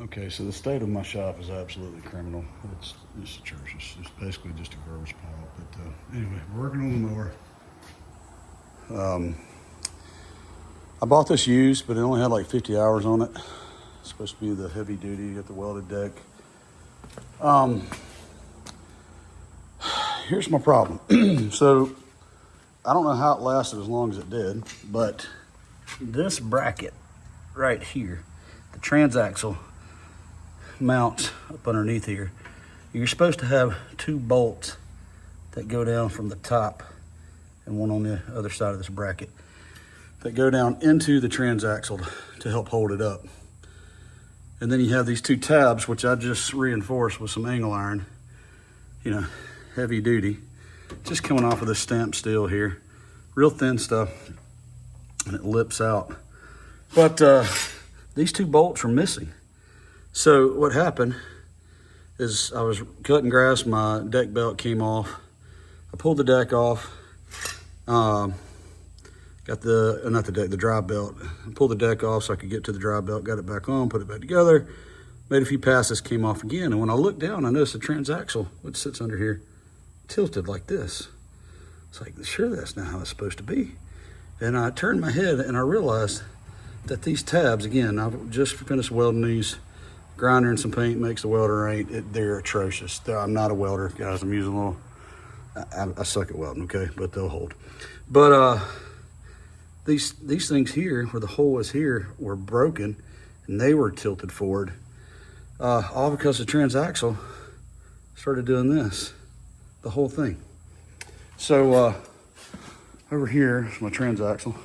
Okay, so the state of my shop is absolutely criminal. It's atrocious. It's basically just a garbage pile. But anyway, we're working on the mower. I bought this used, but it only had like 50 hours on it. It's supposed to be the heavy duty, you got the welded deck. Here's my problem. So I don't know how it lasted as long as it did, but this bracket right here, the transaxle mounts up underneath here. You're supposed to have two bolts that go down from the top and one on the other side of this bracket that go down into the transaxle to help hold it up. And then you have these two tabs, which I just reinforced with some angle iron, you know, heavy duty, just coming off of this stamped steel here, real thin stuff, and it lips out. But these two bolts are missing. So what happened is I was cutting grass, my deck belt came off. I pulled the deck off, got the drive belt. I pulled the deck off so I could get to the drive belt, got it back on, put it back together, made a few passes, came off again. And when I looked down, I noticed the transaxle, which sits under here, tilted like this. It's like, sure, that's not how it's supposed to be. And I turned my head and I realized that these tabs, again, I've just finished welding these. Grinder and some paint makes the welder ain't. They're atrocious. I'm not a welder, guys. I'm using a little, I suck at welding, okay? But they'll hold. But these things here, where the hole is here, were broken, and they were tilted forward. All because the transaxle started doing this, the whole thing. So over here is my transaxle.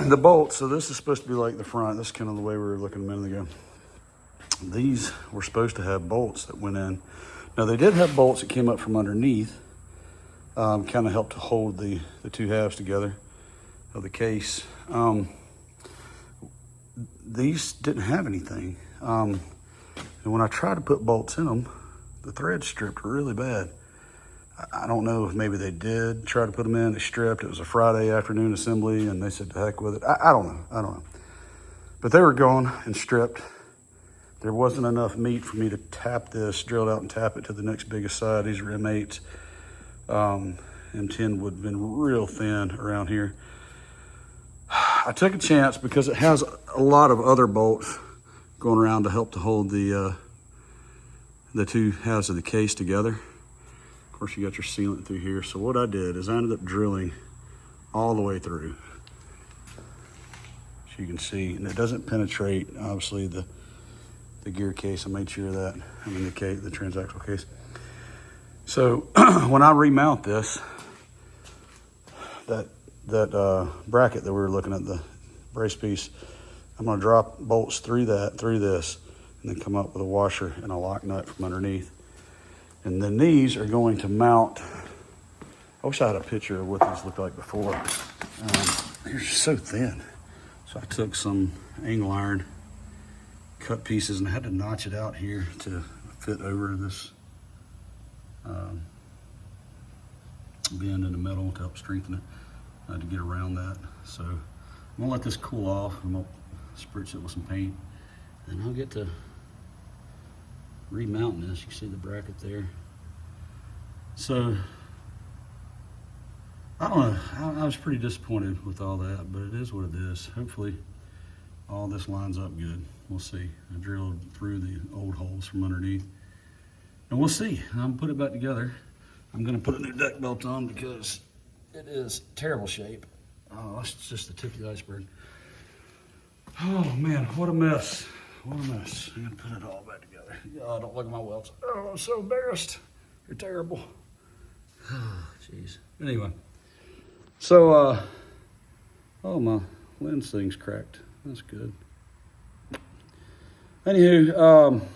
The bolts, so this is supposed to be like the front. This is kind of the way we were looking a minute ago. These were supposed to have bolts that went in. Now they did have bolts that came up from underneath, kind of helped to hold the two halves together of the case. These didn't have anything. And when I tried to put bolts in them, the threads stripped really bad. I don't know if maybe they did try to put them in, they stripped. It was a Friday afternoon assembly and they said to heck with it. I don't know. But they were gone and stripped. There wasn't enough meat for me to tap this, drill it out and tap it to the next biggest side. These are M8s. M10 would have been real thin around here. I took a chance because it has a lot of other bolts going around to help to hold the two halves of the case together. Of course, you got your sealant through here. So what I did is I ended up drilling all the way through. So you can see, and it doesn't penetrate, obviously, the gear case. I made sure of that. I mean, the transaxle case. So when I remount this, that bracket that we were looking at, the brace piece, I'm gonna drop bolts through this, and then come up with a washer and a lock nut from underneath. And then these are going to mount. I wish I had a picture of what these looked like before. They're so thin. So I took some angle iron, cut pieces, and I had to notch it out here to fit over this bend in the metal to help strengthen it, to get around that. So I'm gonna let this cool off. I'm gonna spritz it with some paint, and I'll get to remounting this. You can see the bracket there. So I don't know, I was pretty disappointed with all that, but it is what it is. Hopefully all this lines up good. We'll see. I drilled through the old holes from underneath, and we'll see. I'm gonna put it back together. I'm gonna put a new deck belt on because it is terrible shape. Oh, that's just the tip of the iceberg. Oh man, what a mess. What a mess. I'm gonna put it all back together. Oh, don't look at my welds. Oh, I'm so embarrassed. You're terrible. Oh, jeez. Anyway, so, oh, my lens thing's cracked. That's good. Anywho,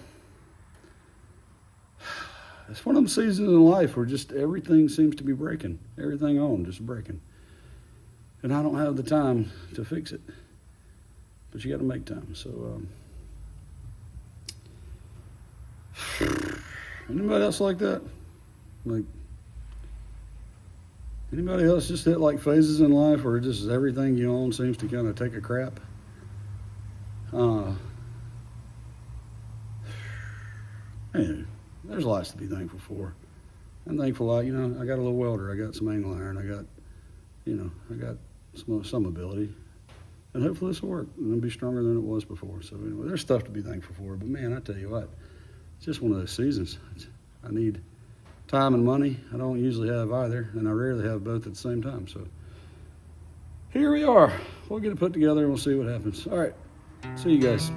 it's one of them seasons in life where just everything seems to be breaking. Everything on, just breaking. And I don't have the time to fix it. But you got to make time. So, anybody else like that? Like, anybody else just hit like phases in life where just everything you own seems to kind of take a crap? Hey, there's lots to be thankful for. I'm thankful, I got a little welder, I got some angle iron, I got some ability. And hopefully this will work and it'll be stronger than it was before. So anyway, there's stuff to be thankful for. But man, I tell you what, it's just one of those seasons. I need time and money. I don't usually have either, and I rarely have both at the same time. So here we are. We'll get it put together and we'll see what happens. All right, see you guys.